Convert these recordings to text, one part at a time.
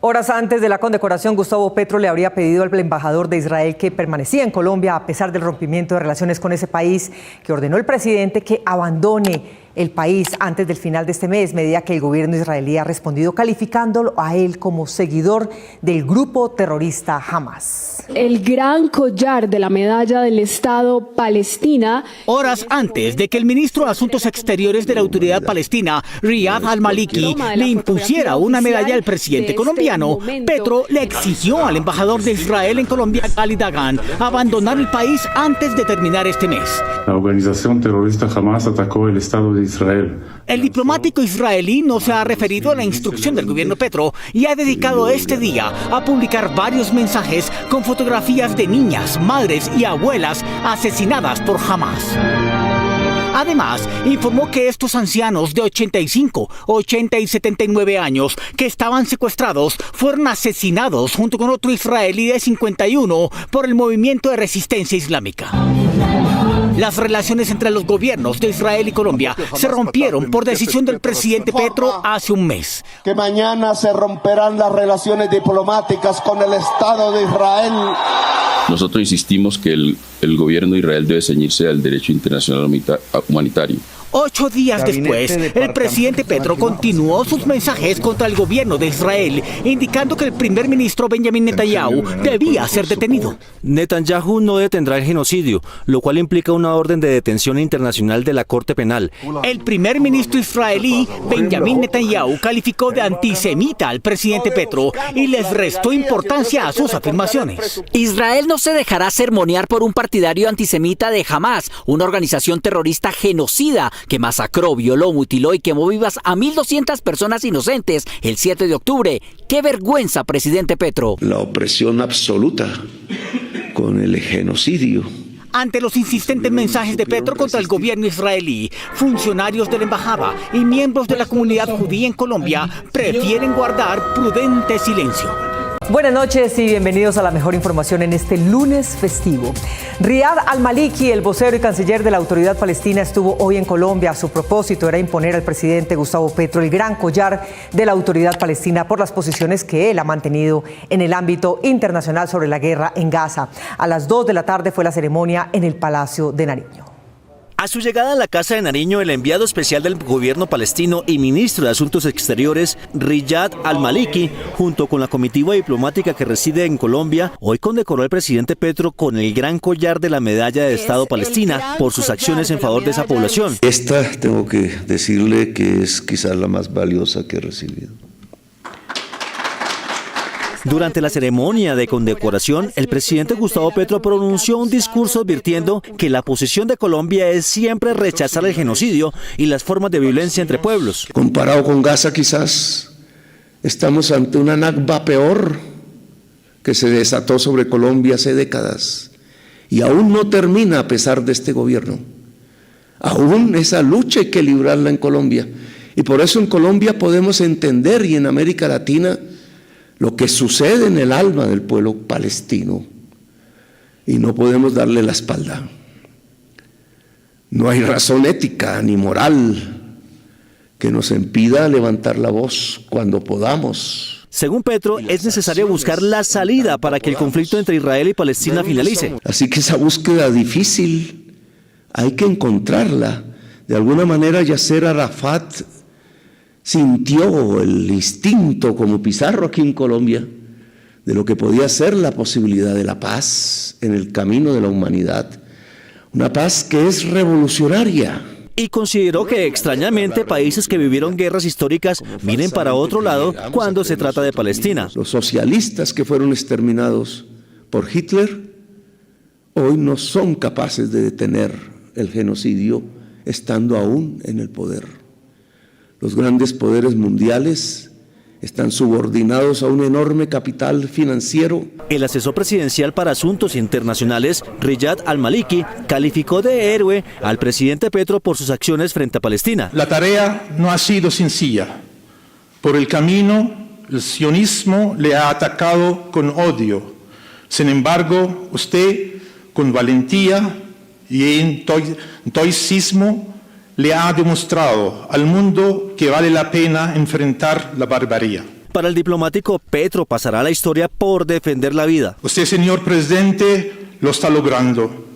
Horas antes de la condecoración, Gustavo Petro le habría pedido al embajador de Israel que permanecía en Colombia a pesar del rompimiento de relaciones con ese país, que ordenó el presidente que abandone el país antes del final de este mes, medida que el gobierno israelí ha respondido calificándolo a él como seguidor del grupo terrorista Hamas. El gran collar de la medalla del Estado Palestina. Horas antes de que el ministro de Asuntos Exteriores de la Autoridad Palestina, Riyad al-Maliki, le impusiera una medalla al presidente colombiano, Petro le exigió al embajador de Israel en Colombia, Ali Dagan, abandonar el país antes de terminar este mes. La organización terrorista Hamas atacó el Estado de Israel. El diplomático israelí no se ha referido a la instrucción del gobierno Petro y ha dedicado este día a publicar varios mensajes con fotografías de niñas, madres y abuelas asesinadas por Hamas. Además, informó que estos ancianos de 85, 80 y 79 años que estaban secuestrados fueron asesinados junto con otro israelí de 51 por el movimiento de resistencia islámica. Las relaciones entre los gobiernos de Israel y Colombia se rompieron por decisión del presidente Petro hace un mes. Que mañana se romperán las relaciones diplomáticas con el Estado de Israel. Nosotros insistimos que el gobierno de Israel debe ceñirse al derecho internacional humanitario. 8 días después, el presidente Petro continuó sus mensajes contra el gobierno de Israel, indicando que el primer ministro Benjamin Netanyahu debía ser detenido. Netanyahu no detendrá el genocidio, lo cual implica una orden de detención internacional de la Corte Penal. El primer ministro israelí, Benjamin Netanyahu, calificó de antisemita al presidente Petro y les restó importancia a sus afirmaciones. Israel no se dejará sermonear por un partidario antisemita de Hamas, una organización terrorista genocida que masacró, violó, mutiló y quemó vivas a 1.200 personas inocentes el 7 de octubre. ¡Qué vergüenza, presidente Petro! La opresión absoluta con el genocidio. Ante los insistentes mensajes de Petro contra el gobierno israelí, funcionarios de la embajada y miembros de la comunidad judía en Colombia prefieren guardar prudente silencio. Buenas noches y bienvenidos a la mejor información en este lunes festivo. Riyad al-Maliki, el vocero y canciller de la Autoridad Palestina, estuvo hoy en Colombia. Su propósito era imponer al presidente Gustavo Petro el gran collar de la Autoridad Palestina por las posiciones que él ha mantenido en el ámbito internacional sobre la guerra en Gaza. A las 2 de la tarde fue la ceremonia en el Palacio de Nariño. A su llegada a la Casa de Nariño, el enviado especial del gobierno palestino y ministro de Asuntos Exteriores, Riyad al-Maliki, junto con la comitiva diplomática que reside en Colombia, hoy condecoró al presidente Petro con el gran collar de la medalla de Estado Palestina por sus acciones en favor de esa población. Esta, tengo que decirle que es quizás la más valiosa que he recibido. Durante la ceremonia de condecoración, el presidente Gustavo Petro pronunció un discurso advirtiendo que la posición de Colombia es siempre rechazar el genocidio y las formas de violencia entre pueblos. Comparado con Gaza, quizás estamos ante una Nakba peor que se desató sobre Colombia hace décadas y aún no termina a pesar de este gobierno. Aún esa lucha hay que librarla en Colombia y por eso en Colombia podemos entender y en América Latina lo que sucede en el alma del pueblo palestino y no podemos darle la espalda. No hay razón ética ni moral que nos impida levantar la voz cuando podamos. Según Petro, es necesario buscar la salida para que el conflicto entre Israel y Palestina finalice. Así que esa búsqueda difícil hay que encontrarla. De alguna manera Yasser Arafat sintió el instinto como Pizarro aquí en Colombia de lo que podía ser la posibilidad de la paz en el camino de la humanidad, una paz que es revolucionaria. Y consideró que extrañamente países que vivieron guerras históricas miren para otro lado cuando se trata de Palestina. Los socialistas que fueron exterminados por Hitler hoy no son capaces de detener el genocidio estando aún en el poder. Los grandes poderes mundiales están subordinados a un enorme capital financiero. El asesor presidencial para asuntos internacionales, Riyad al-Maliki, calificó de héroe al presidente Petro por sus acciones frente a Palestina. La tarea no ha sido sencilla. Por el camino, el sionismo le ha atacado con odio. Sin embargo, usted, con valentía y entusiasmo, le ha demostrado al mundo que vale la pena enfrentar la barbarie. Para el diplomático, Petro pasará a la historia por defender la vida. Usted, señor presidente, lo está logrando.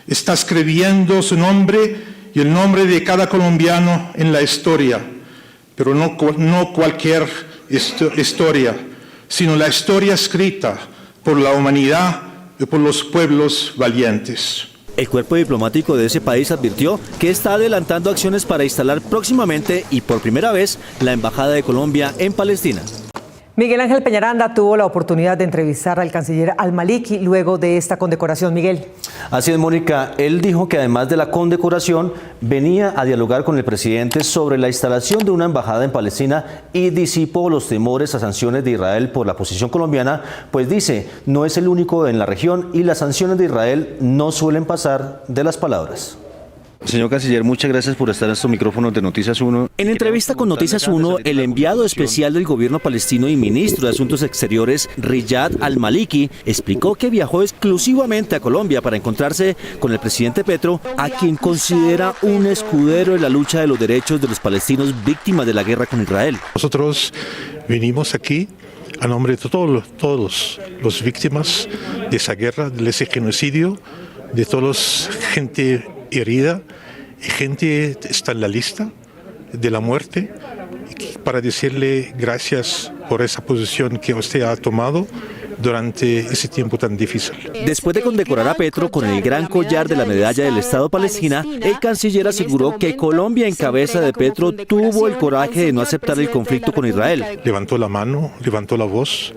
Está escribiendo su nombre y el nombre de cada colombiano en la historia, pero no cualquier historia, sino la historia escrita por la humanidad y por los pueblos valientes. El cuerpo diplomático de ese país advirtió que está adelantando acciones para instalar próximamente y por primera vez la Embajada de Colombia en Palestina. Miguel Ángel Peñaranda tuvo la oportunidad de entrevistar al canciller al-Maliki luego de esta condecoración. Miguel. Así es, Mónica. Él dijo que además de la condecoración venía a dialogar con el presidente sobre la instalación de una embajada en Palestina y disipó los temores a sanciones de Israel por la posición colombiana, pues dice, no es el único en la región y las sanciones de Israel no suelen pasar de las palabras. Señor canciller, muchas gracias por estar en estos micrófonos de Noticias 1. En entrevista con Noticias 1, el enviado especial del gobierno palestino y ministro de Asuntos Exteriores, Riyad al-Maliki, explicó que viajó exclusivamente a Colombia para encontrarse con el presidente Petro, a quien considera un escudero en la lucha de los derechos de los palestinos víctimas de la guerra con Israel. Nosotros vinimos aquí a nombre de todos los víctimas de esa guerra, de ese genocidio, de toda gente herida, y gente está en la lista de la muerte, para decirle gracias por esa posición que usted ha tomado durante ese tiempo tan difícil. Después de condecorar a Petro con el gran collar de la medalla del Estado Palestina, el canciller aseguró que Colombia en cabeza de Petro tuvo el coraje de no aceptar el conflicto con Israel. Levantó la mano, levantó la voz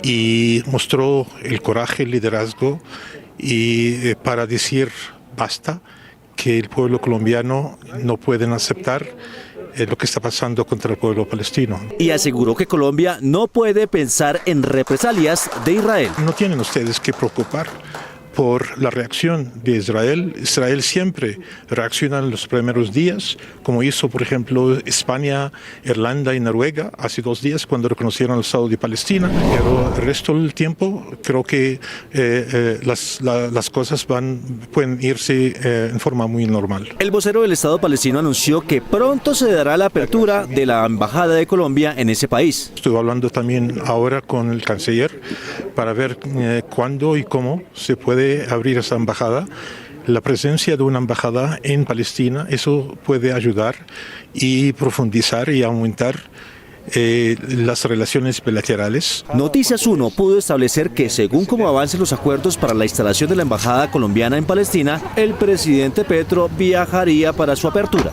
y mostró el coraje, el liderazgo y para decir basta, que el pueblo colombiano no puede aceptar lo que está pasando contra el pueblo palestino. Y aseguró que Colombia no puede pensar en represalias de Israel. No tienen ustedes que preocupar por la reacción de Israel. Israel siempre reacciona en los primeros días, como hizo, por ejemplo, España, Irlanda y Noruega hace 2 días cuando reconocieron el Estado de Palestina. Pero el resto del tiempo creo que las cosas pueden irse en forma muy normal. El vocero del Estado palestino anunció que pronto se dará la apertura de la Embajada de Colombia en ese país. Estoy hablando también ahora con el canciller para ver cuándo y cómo se puede abrir esa embajada. La presencia de una embajada en Palestina, eso puede ayudar y profundizar y aumentar las relaciones bilaterales. Noticias 1 pudo establecer que según como avancen los acuerdos para la instalación de la embajada colombiana en Palestina, el presidente Petro viajaría para su apertura.